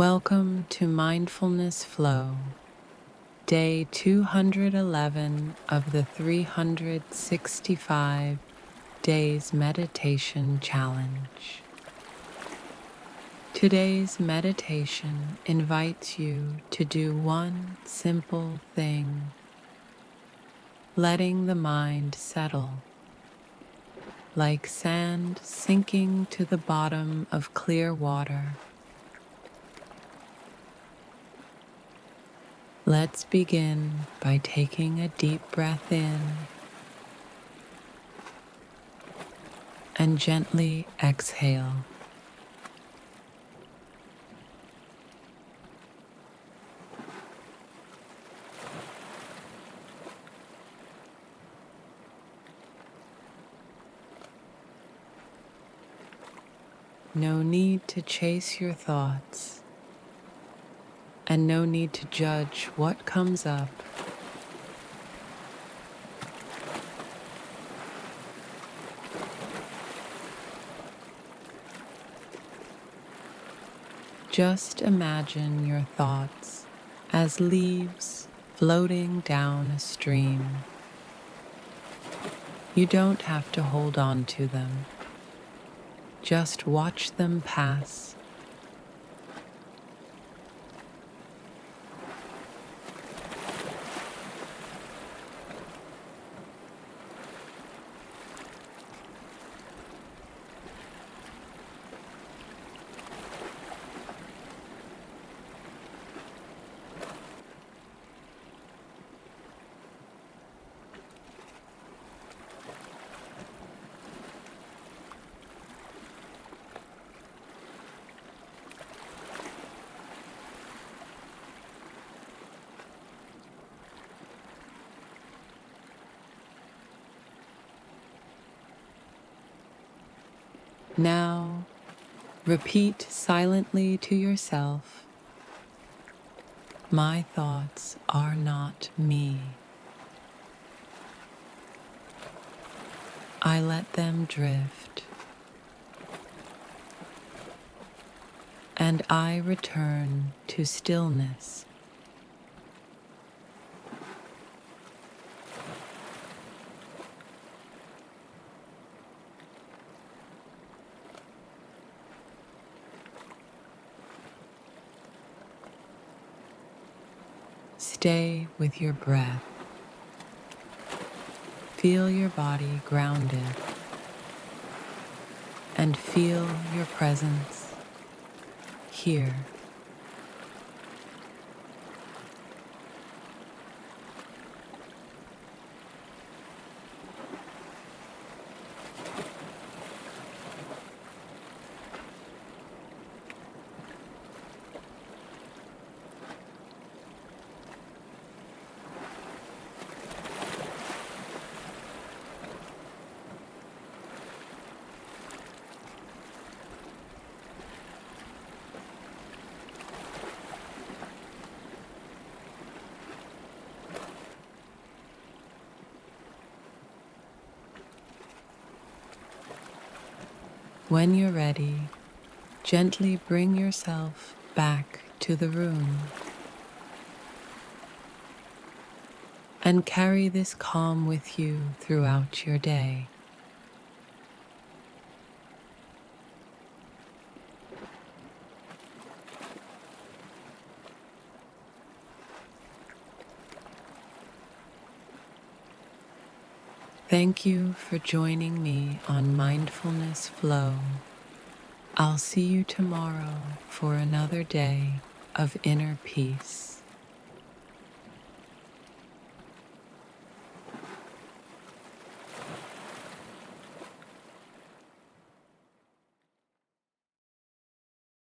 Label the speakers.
Speaker 1: Welcome to Mindfulness Flow, day 211 of the 365 Days Meditation Challenge. Today's meditation invites you to do one simple thing, letting the mind settle, like sand sinking to the bottom of clear water. Let's begin by taking a deep breath in and gently exhale. No need to chase your thoughts, and no need to judge what comes up. Just imagine your thoughts as leaves floating down a stream. You don't have to hold on to them. Just watch them pass. Now, repeat silently to yourself, "My thoughts are not me. I let them drift, and I return to stillness." Stay with your breath. Feel your body grounded, and feel your presence here. When you're ready, gently bring yourself back to the room and carry this calm with you throughout your day. Thank you for joining me on Mindfulness Flow. I'll see you tomorrow for another day of inner peace.